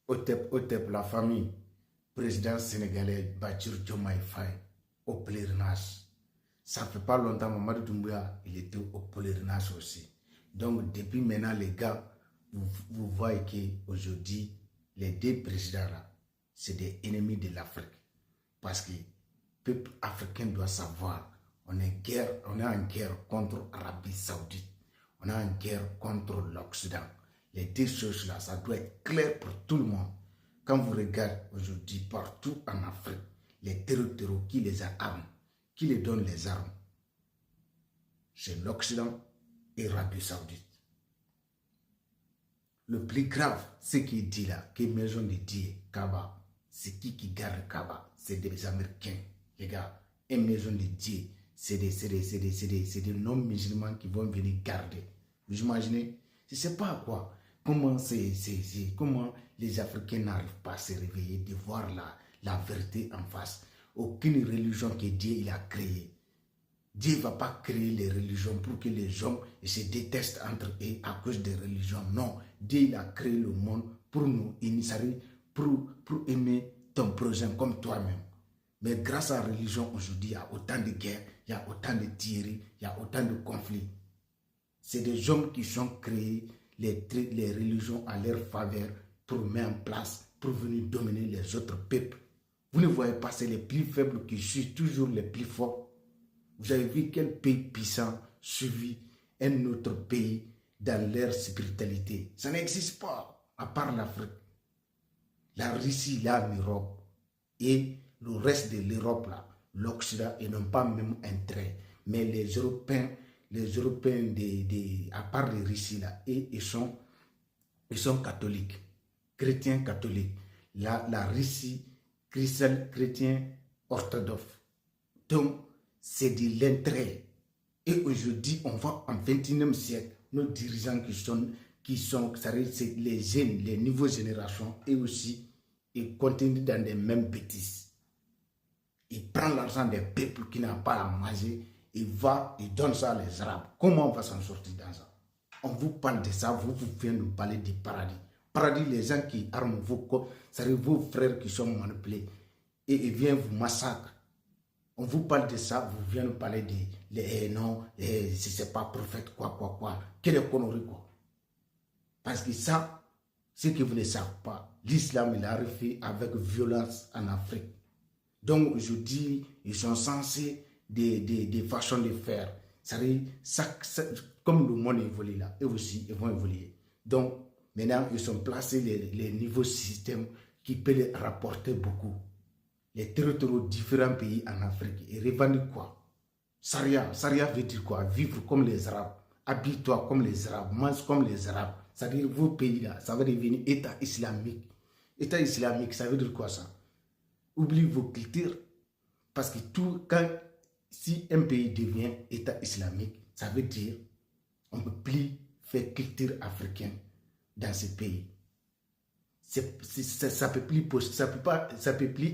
Otep, la famille, président sénégalais Bassirou Diomaye Faye, au pèlerinage. Ça ne fait pas longtemps, Mamadou Doumbouya, il était au pèlerinage aussi. Donc, depuis maintenant, les gars, vous voyez qu'aujourd'hui, les deux présidents là, c'est des ennemis de l'Afrique. Parce que le peuple africain doit savoir, on est en guerre contre l'Arabie Saoudite. On est en guerre contre l'Occident. Les deux choses là, ça doit être clair pour tout le monde. Quand vous regardez aujourd'hui partout en Afrique, les terreaux qui les arment, qui les donne les armes, c'est l'Occident et l'Arabie Saoudite. Le plus grave, ce qu'il dit là, que maison de Dieu, Kaaba, c'est qui garde Kaaba? C'est des Américains, les gars. Une maison de Dieu, c'est des non-musulmans qui vont venir garder. Vous imaginez? Je ne sais pas quoi. Comment les Africains n'arrivent pas à se réveiller, de voir la vérité en face. Aucune religion que Dieu il a créée. Dieu ne va pas créer les religions pour que les hommes se détestent entre eux à cause des religions. Non, Dieu il a créé le monde pour nous initier, pour aimer ton prochain comme toi-même. Mais grâce à la religion, aujourd'hui, il y a autant de guerres, il y a autant de tueries, il y a autant de conflits. C'est des hommes qui sont créés les religions à leur faveur pour mettre en place, pour venir dominer les autres peuples. Vous ne voyez pas, c'est les plus faibles qui suivent toujours les plus forts. Vous avez vu quel pays puissant suivit un autre pays dans leur spiritualité? Ça n'existe pas, à part l'Afrique. La Russie, là, en Europe, et le reste de l'Europe, là, l'Occident, ils n'ont pas même un trait. Mais les Européens, à part les Russes, là, et ils sont catholiques, chrétiens catholiques. La Russie, chrétien orthodoxe. Donc, c'est de l'intérêt. Et aujourd'hui, on voit en 21e siècle, nos dirigeants c'est les jeunes, les nouvelles générations, et aussi, ils continuent dans les mêmes bêtises. Ils prennent l'argent des peuples qui n'ont pas à manger, ils donnent ça à les Arabes. Comment on va s'en sortir dans ça? On vous parle de ça, vous venez nous parler du paradis. Paradis, les gens qui arment vos frères qui sont manipulés, et ils viennent vous massacrer. On vous parle de ça, vous venez nous parler de non, si ce n'est pas prophète, quoi. Quelle connerie, quoi. Parce que ça, ce que vous ne savez pas, l'islam, il est arrivé avec violence en Afrique. Donc aujourd'hui, ils sont censés des façons de faire. Comme le monde évolue là, eux aussi, ils vont évoluer. Donc maintenant, ils sont placés les niveaux systèmes qui peuvent les rapporter beaucoup. Les territoires différents pays en Afrique, ils revendiquent quoi? Saria veut dire quoi? Vivre comme les Arabes, habille-toi comme les Arabes, mange comme les Arabes. C'est-à-dire vos pays là, ça va devenir État islamique. État islamique, ça veut dire quoi ça? Oublie vos cultures. Parce que si un pays devient État islamique, ça veut dire on ne peut plus faire culture africaine dans ce pays. Ça peut plus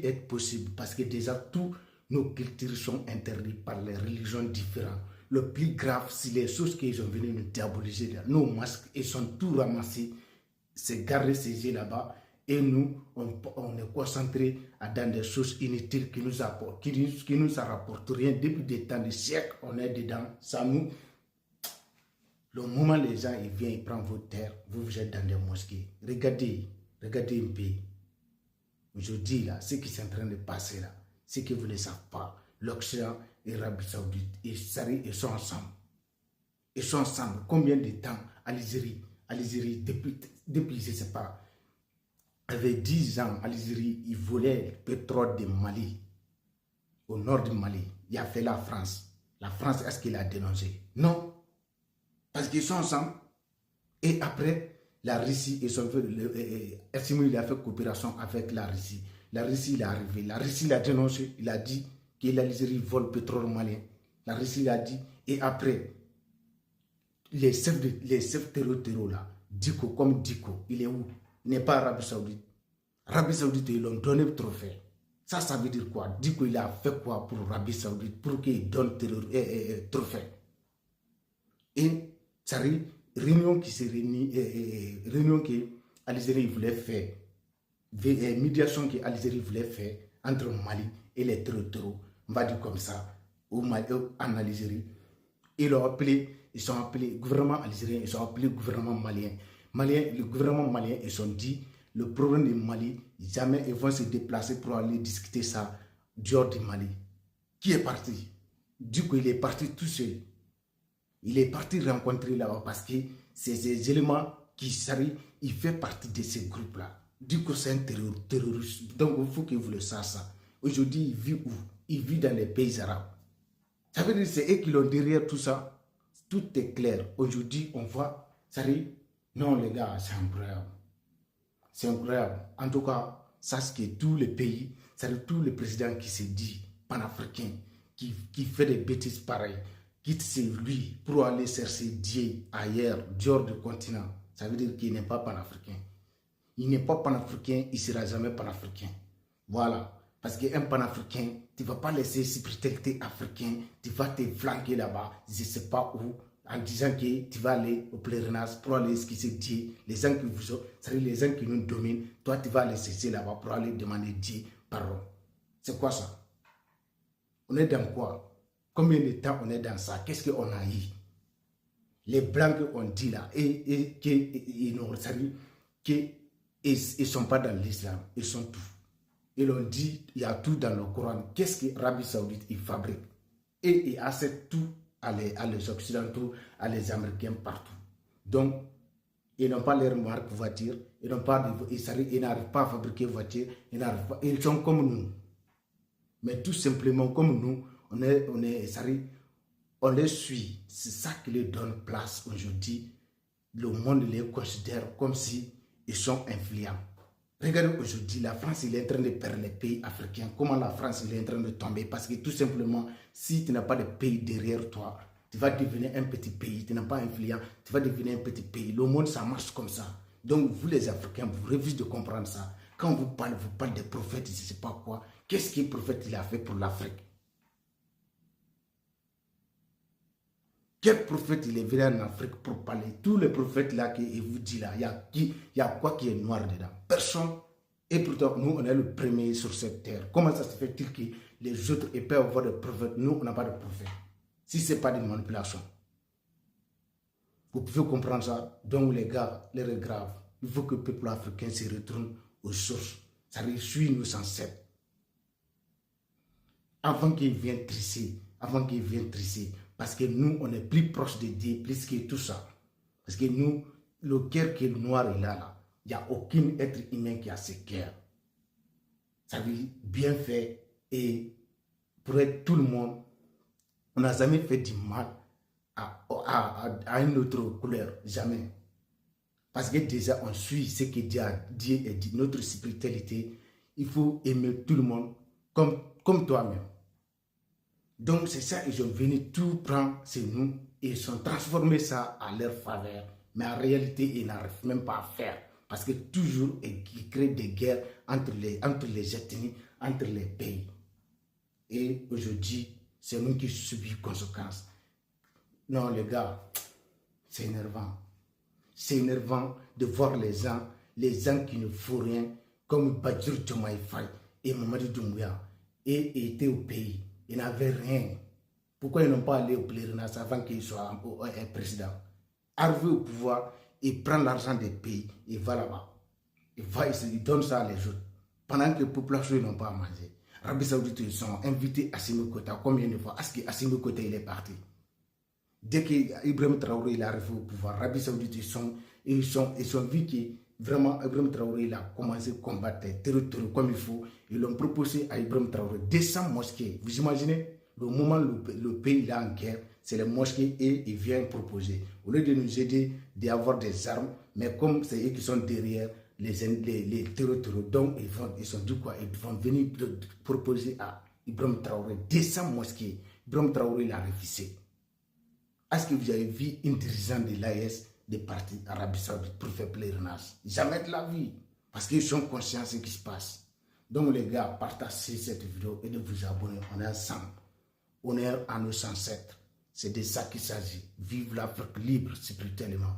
être possible parce que déjà tous nos cultures sont interdites par les religions différentes. Le plus grave, c'est les choses qu'ils sont venus nous diaboliser. Nos masques, ils sont tout ramassés, c'est garder ces yeux là-bas. Et nous, on est concentré dans des choses inutiles qui nous rapportent rien. Depuis des temps, des siècles, on est dedans. Ça nous... Le moment où les gens ils viennent, ils prennent vos terres, vous êtes dans des mosquées. Regardez un pays. Aujourd'hui, là, ce qui est en train de passer là, c'est que vous ne le savez pas. L'Occident et l'Arabie Saoudite, ils sont ensemble. Ils sont ensemble. Combien de temps? Algérie, depuis je ne sais pas, avec 10 ans, Algérie, ils volaient le pétrole de Mali, au nord du Mali. Il a fait la France. La France, est-ce qu'il a dénoncé? Non. Parce qu'ils sont ensemble. Et après, la Russie, il a fait coopération avec la Russie. La Russie, il est arrivé. La Russie l'a dénoncé. Il a dit que l'Algérie vole le pétrole malien. La Russie l'a dit. Et après, les chefs terror là, Diko, il est où? Il n'est pas Arabie Saoudite. Arabie Saoudite, ils l'ont donné le trophée. Ça veut dire quoi? Diko, il a fait quoi pour l'Arabie Saoudite pour qu'il donne le trophée? Et ça réunion qui s'est réunie, réunion que l'Algérie voulait faire médiation que l'Algérie voulait faire entre Mali et les terreaux, on va dire comme ça, en Algérie. Ils sont appelés gouvernement algérien, ils sont appelés gouvernement malien. Le gouvernement malien, ils ont dit, le problème du Mali, jamais ils vont se déplacer pour aller discuter ça dehors du Mali. Qui est parti? Du coup, il est parti tout seul. Il est parti rencontrer là-bas parce que c'est ces éléments qui s'arrivent, il fait partie de ces groupes-là. Du coup, c'est un terroriste. Donc, il faut que vous le sachiez ça. Aujourd'hui, il vit où? Il vit dans les pays arabes. Ça veut dire que c'est eux qui l'ont derrière tout ça. Tout est clair. Aujourd'hui, on voit, ça dit, non les gars, c'est incroyable. C'est incroyable. En tout cas, sache que tous les pays, c'est-à-dire tous les présidents qui se disent panafricains, qui fait des bêtises pareilles, quitte lui pour aller chercher Dieu ailleurs, dehors du continent. Ça veut dire qu'il n'est pas panafricain. Il n'est pas panafricain, il ne sera jamais panafricain. Voilà. Parce qu'un panafricain, tu ne vas pas laisser spiritualité africaine, tu vas te flanquer là-bas, je ne sais pas où, en disant que tu vas aller au pèlerinage pour aller esquisser Dieu. Les gens qui vous ont, c'est-à-dire les gens qui nous dominent, toi tu vas aller cesser là-bas pour aller demander Dieu pardon. C'est quoi ça? On est dans quoi? Combien de temps on est dans ça? Qu'est-ce qu'on a eu? Les blancs qu'on dit là, et qu'ils ne sont pas dans l'islam, ils sont tout. Ils ont dit, il y a tout dans le Coran. Qu'est-ce que l'Arabie Saoudite il fabrique? Et il achète tout à les Occidentaux, à les Américains partout. Donc, ils n'ont pas leur marque voiture, ils n'arrivent pas à fabriquer voiture, ils sont comme nous. Mais tout simplement comme nous, on les suit. C'est ça qui les donne place aujourd'hui. Le monde les considère comme si ils sont influents. Regardez aujourd'hui, la France il est en train de perdre les pays africains. Comment la France il est en train de tomber? Parce que tout simplement, si tu n'as pas de pays derrière toi, tu vas devenir un petit pays. Tu n'es pas influent, tu vas devenir un petit pays. Le monde, ça marche comme ça. Donc, vous les Africains, vous refusez de comprendre ça. Quand vous parlez des prophètes, je ne sais pas quoi. Qu'est-ce que le prophète il a fait pour l'Afrique? Quel prophète il est venu en Afrique pour parler? Tous les prophètes là que vous dit là, il y a quoi qui est noir dedans? Personne. Et pourtant, nous, on est le premier sur cette terre. Comment ça se fait-il que les autres peuvent avoir des prophètes? Nous, on n'a pas de prophètes. Si ce n'est pas des manipulations. Vous pouvez comprendre ça. Donc, les gars, l'heure est grave. Il faut que le peuple africain se retourne aux sources. Ça suit nos ancêtres. Avant qu'ils viennent trisser. Parce que nous, on est plus proche de Dieu, plus que tout ça. Parce que nous, le cœur qui est noir est là. Il n'y a aucun être humain qui a ce cœur. Ça veut dire bien fait. Et pour être tout le monde, on n'a jamais fait du mal à une autre couleur. Jamais. Parce que déjà, on suit ce que Dieu a dit. Notre spiritualité, il faut aimer tout le monde comme toi-même. Donc c'est ça, ils sont venus tout prendre chez nous et ils ont transformé ça à leur faveur. Mais en réalité, ils n'arrivent même pas à faire. Parce que toujours, ils créent des guerres entre les ethnies, entre les pays. Et aujourd'hui, c'est nous qui subissons les conséquences. Non les gars, c'est énervant. C'est énervant de voir les gens qui ne font rien, comme Badjour Diomaye Faye et Mamadou Doumbouya, et étaient au pays. Ils n'avaient rien. Pourquoi ils n'ont pas allé au pèlerinage avant qu'ils soient un président? Arrivé au pouvoir, il prend l'argent des pays, il va là-bas. Il donne ça à les autres. Pendant que les populations n'ont pas à manger. Arabie Saoudite, ils sont invités à Assimi Goïta. Combien de fois? Est-ce qu'Assimi Goïta il est parti? Dès qu'Ibrahim Traoré il est arrivé au pouvoir, Arabie Saoudite, ils ont vu que vraiment Ibrahim Traoré il a commencé à combattre les terroristes comme il faut. Ils l'ont proposé à Ibrahim Traoré 200 mosquées. Vous imaginez? Le moment où le pays est en guerre, c'est les mosquées et ils viennent proposer. Au lieu de nous aider d'avoir des armes, mais comme c'est eux qui sont derrière les terroristes, donc ils ont dit quoi? Ils vont venir proposer à Ibrahim Traoré 200 mosquées. Ibrahim Traoré l'a refusé. Est-ce que vous avez vu une dirigeante de l'AES des partis Arabie Saoudite pour faire pèlerinage? Jamais de la vie. Parce qu'ils sont conscients de ce qui se passe. Donc les gars, partagez cette vidéo et de vous abonner. On est ensemble. On est à nos ancêtres. C'est de ça qu'il s'agit. Vive l'Afrique libre spirituellement.